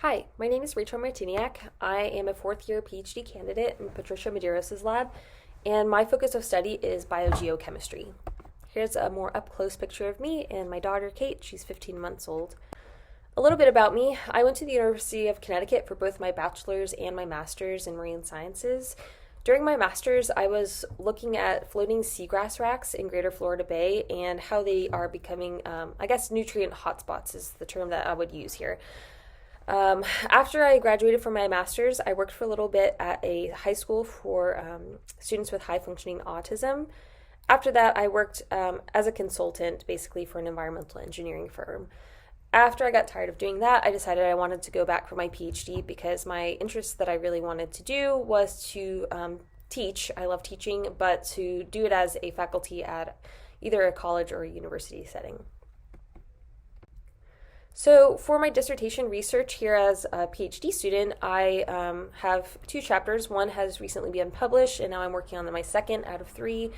Hi, my name is Rachel Martiniak. I am a fourth year PhD candidate in Patricia Medeiros' lab, and my focus of study is biogeochemistry. Here's a more up close picture of me and my daughter Kate. She's 15 months old. A little bit about me: I went to the University of Connecticut for both my bachelor's and my master's in marine sciences. During my master's, I was looking at floating seagrass racks in Greater Florida Bay and how they are becoming, nutrient hotspots is the term that I would use here. After I graduated from my master's, I worked for a little bit at a high school for students with high functioning autism. After that, I worked as a consultant basically for an environmental engineering firm. After I got tired of doing that, I decided I wanted to go back for my PhD because my interest that I really wanted to do was to teach. I love teaching, but to do it as a faculty at either a college or a university setting. So, for my dissertation research here as a PhD student, I have two chapters. One has recently been published, and now I'm working on my second out of three.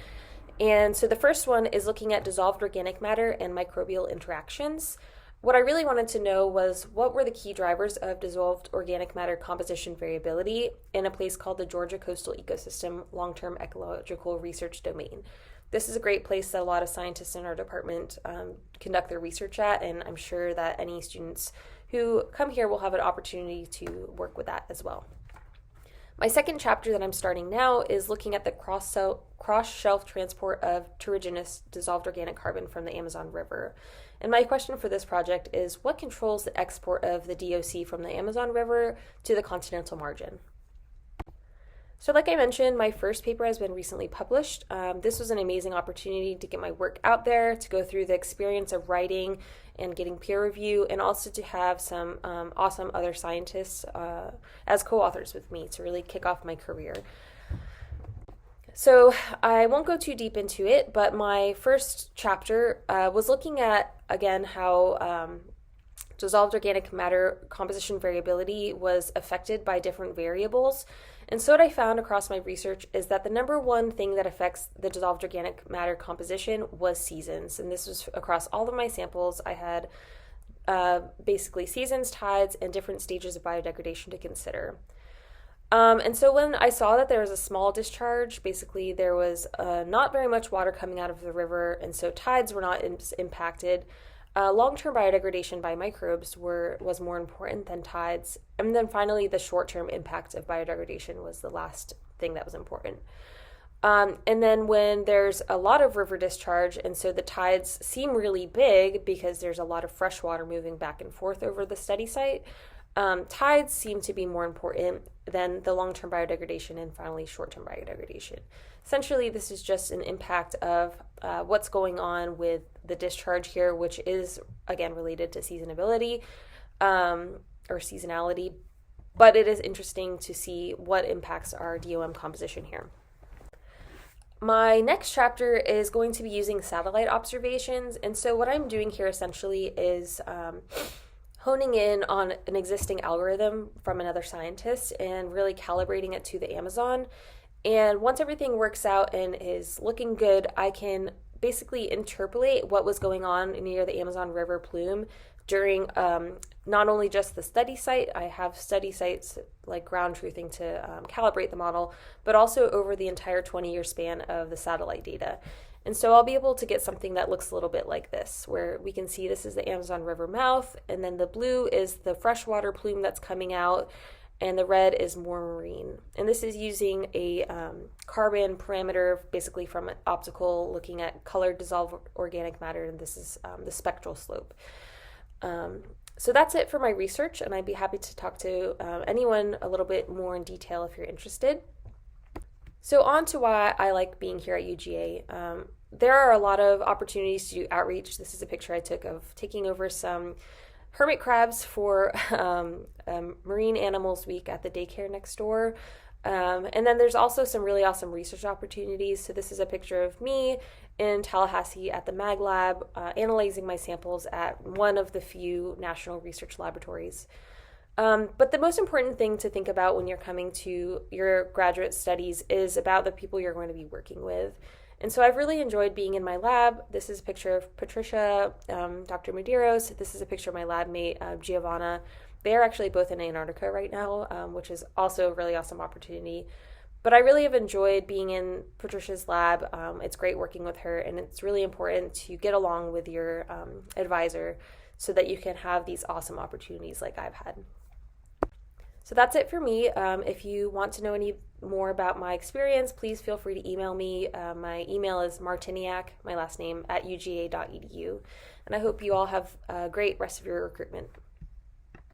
And so, the first one is looking at dissolved organic matter and microbial interactions. What I really wanted to know was what were the key drivers of dissolved organic matter composition variability in a place called the Georgia Coastal Ecosystem Long-Term Ecological Research Domain. This is a great place that a lot of scientists in our department conduct their research at, and I'm sure that any students who come here will have an opportunity to work with that as well. My second chapter that I'm starting now is looking at the cross-shelf transport of terrigenous dissolved organic carbon from the Amazon River. And my question for this project is, what controls the export of the DOC from the Amazon River to the continental margin? So like I mentioned, my first paper has been recently published. This was an amazing opportunity to get my work out there, to go through the experience of writing and getting peer review, and also to have some awesome other scientists as co-authors with me to really kick off my career. So I won't go too deep into it, but my first chapter was looking at, again, how dissolved organic matter composition variability was affected by different variables. And so what I found across my research is that the number one thing that affects the dissolved organic matter composition was seasons. And this was across all of my samples. I had basically seasons, tides, and different stages of biodegradation to consider. And so when I saw that there was a small discharge, basically there was not very much water coming out of the river, and so tides were not impacted. Long-term biodegradation by microbes was more important than tides. And then finally, the short-term impact of biodegradation was the last thing that was important. And then when there's a lot of river discharge, and so the tides seem really big because there's a lot of fresh water moving back and forth over the study site, tides seem to be more important than the long-term biodegradation and finally short-term biodegradation. Essentially, this is just an impact of what's going on with the discharge here, which is, again, related to seasonability or seasonality, but it is interesting to see what impacts our DOM composition here. My next chapter is going to be using satellite observations, and so what I'm doing here essentially is honing in on an existing algorithm from another scientist and really calibrating it to the Amazon. And once everything works out and is looking good, I can basically interpolate what was going on near the Amazon River plume during not only just the study site. I have study sites like ground truthing to calibrate the model, but also over the entire 20-year span of the satellite data. And so I'll be able to get something that looks a little bit like this, where we can see this is the Amazon River mouth, and then the blue is the freshwater plume that's coming out, and the red is more marine. And this is using a carbon parameter, basically from an optical, looking at colored dissolved organic matter, and this is the spectral slope. So that's it for my research, and I'd be happy to talk to anyone a little bit more in detail if you're interested. So on to why I like being here at UGA. There are a lot of opportunities to do outreach. This is a picture I took of taking over some hermit crabs for Marine Animals Week at the daycare next door. And then there's also some really awesome research opportunities. So this is a picture of me in Tallahassee at the Mag Lab, analyzing my samples at one of the few national research laboratories. But the most important thing to think about when you're coming to your graduate studies is about the people you're going to be working with. And so I've really enjoyed being in my lab. This is a picture of Patricia, Dr. Medeiros. This is a picture of my lab mate, Giovanna. They are actually both in Antarctica right now, which is also a really awesome opportunity. But I really have enjoyed being in Patricia's lab. It's great working with her, and it's really important to get along with your advisor so that you can have these awesome opportunities like I've had. So that's it for me. If you want to know any more about my experience, please feel free to email me. My email is martiniak, my last name, @uga.edu. And I hope you all have a great rest of your recruitment.